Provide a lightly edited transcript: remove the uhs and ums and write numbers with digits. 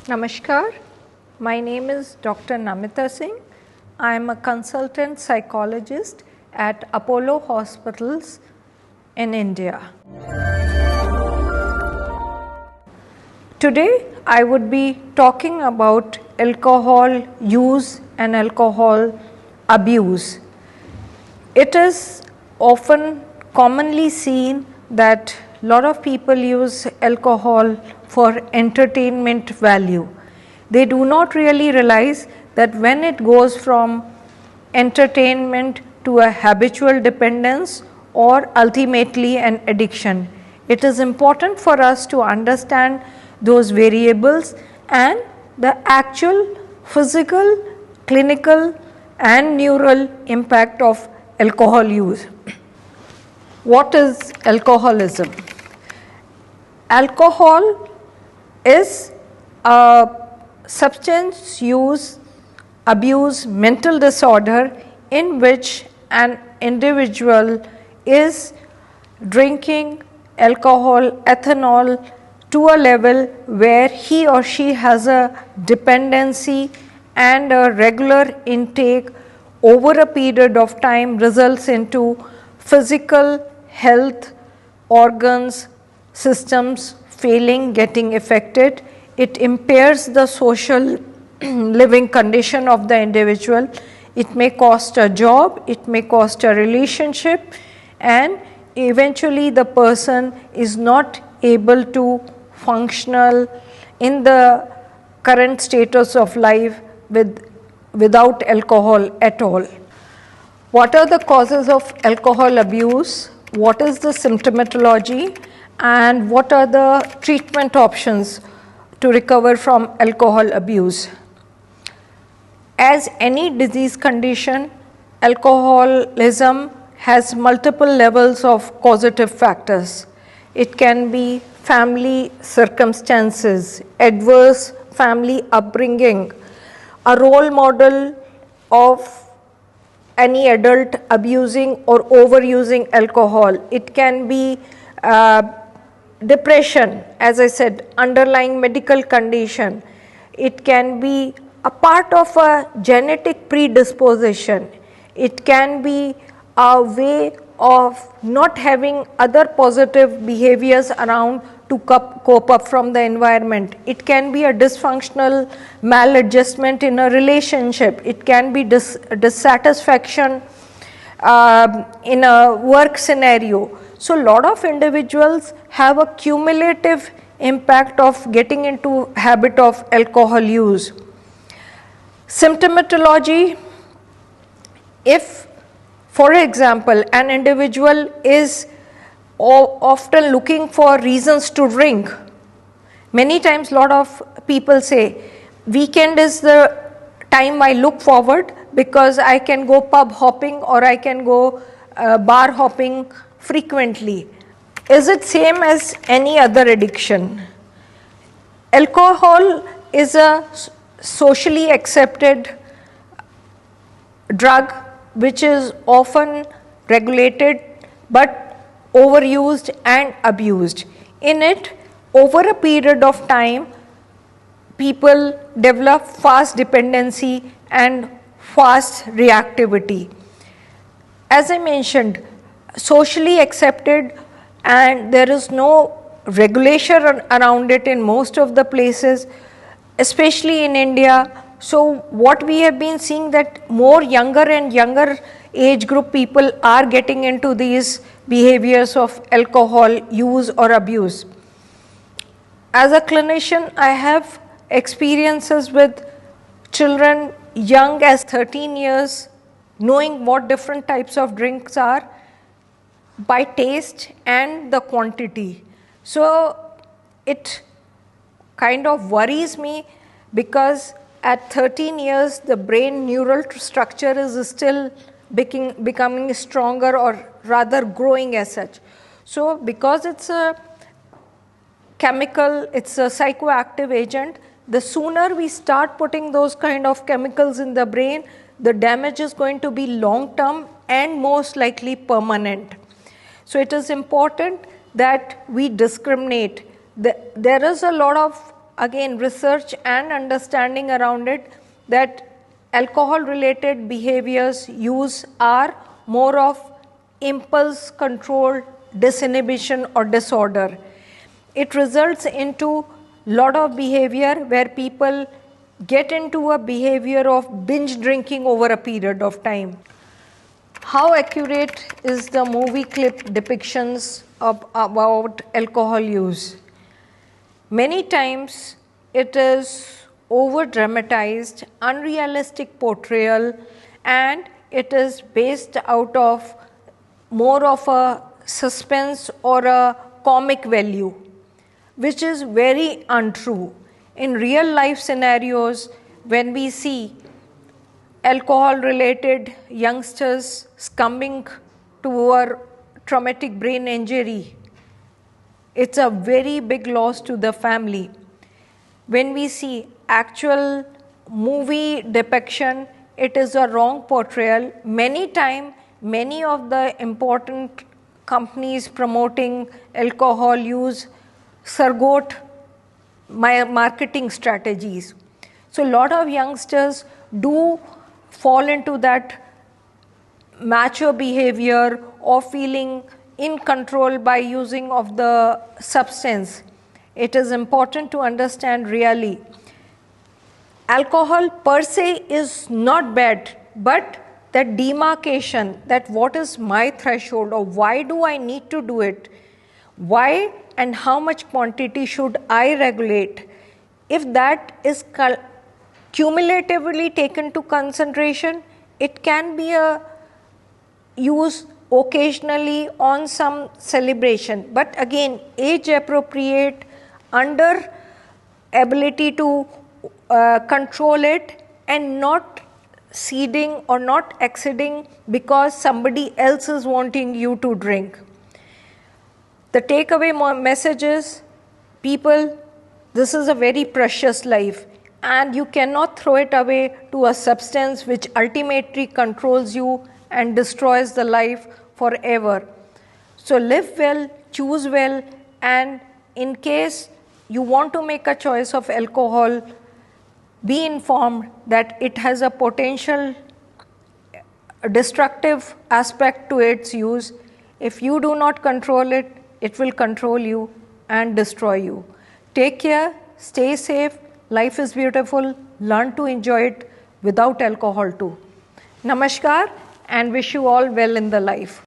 Namaskar, my name is Dr. Namita Singh. I am a consultant psychologist at Apollo Hospitals in India. Today I would be talking about alcohol use and alcohol abuse. It is often commonly seen that a lot of people use alcohol for entertainment value. They do not really realize that when it goes from entertainment to a habitual dependence or ultimately an addiction, it is important for us to understand those variables and the actual physical, clinical and neural impact of alcohol use. What is alcoholism? Alcohol is a substance use abuse mental disorder in which an individual is drinking alcohol, ethanol to a level where he or she has a dependency and a regular intake over a period of time results into physical health, organs, systems failing, getting affected. It impairs the social living condition of the individual. It may cost a job, it may cost a relationship, and eventually the person is not able to functional in the current status of life without alcohol at all. What are the causes of alcohol abuse? What is the symptomatology? And what are the treatment options to recover from alcohol abuse? As any disease condition, alcoholism has multiple levels of causative factors. It can be family circumstances, adverse family upbringing, a role model of any adult abusing or overusing alcohol. It can be depression, as I said, underlying medical condition. It can be a part of a genetic predisposition. It can be a way of not having other positive behaviors around to cope up from the environment. It can be a dysfunctional maladjustment in a relationship. It can be dissatisfaction in a work scenario. So, a lot of individuals have a cumulative impact of getting into habit of alcohol use. Symptomatology, if for example an individual is often looking for reasons to drink, many times a lot of people say weekend is the time I look forward because I can go pub hopping or I can go bar hopping frequently. Is it same as any other addiction? Alcohol is a socially accepted drug which is often regulated but overused and abused. In it, over a period of time, people develop fast dependency and fast reactivity. As I mentioned, socially accepted and there is no regulation around it in most of the places, especially in India. So what we have been seeing that more younger and younger age group people are getting into these behaviors of alcohol use or abuse. As a clinician, I have experiences with children young as 13 years knowing what different types of drinks are by taste and the quantity. So it kind of worries me because at 13 years the brain neural structure is still becoming stronger or rather growing as such. So because it's a chemical, it's a psychoactive agent, the sooner we start putting those kind of chemicals in the brain, the damage is going to be long term and most likely permanent. So it is important that we discriminate. There is a lot of again research and understanding around it, that alcohol related behaviors use are more of impulse control, disinhibition or disorder. It results into lot of behavior where people get into a behavior of binge drinking over a period of time. How accurate is the movie clip depictions about alcohol use? Many times it is over dramatized, unrealistic portrayal, and it is based out of more of a suspense or a comic value, which is very untrue. In real life scenarios, when we see alcohol related youngsters succumbing to a traumatic brain injury, it's a very big loss to the family. When we see actual movie depiction, it is a wrong portrayal. Many times, many of the important companies promoting alcohol use surrogate marketing strategies. So a lot of youngsters do fall into that macho behavior or feeling in control by using of the substance. It is important to understand really, alcohol per se is not bad, but that demarcation, that what is my threshold or why do I need to do it, why and how much quantity should I regulate, if that is cumulatively taken to consideration, it can be a use occasionally on some celebration, but again age appropriate, under ability to control it and not ceding or not exceeding because somebody else is wanting you to drink. The takeaway message is, people, this is a very precious life and you cannot throw it away to a substance which ultimately controls you and destroys the life forever. So live well, choose well, and in case you want to make a choice of alcohol, be informed that it has a potential destructive aspect to its use. If you do not control it, it will control you and destroy you. Take care, stay safe, life is beautiful, learn to enjoy it without alcohol too. Namaskar and wish you all well in the life.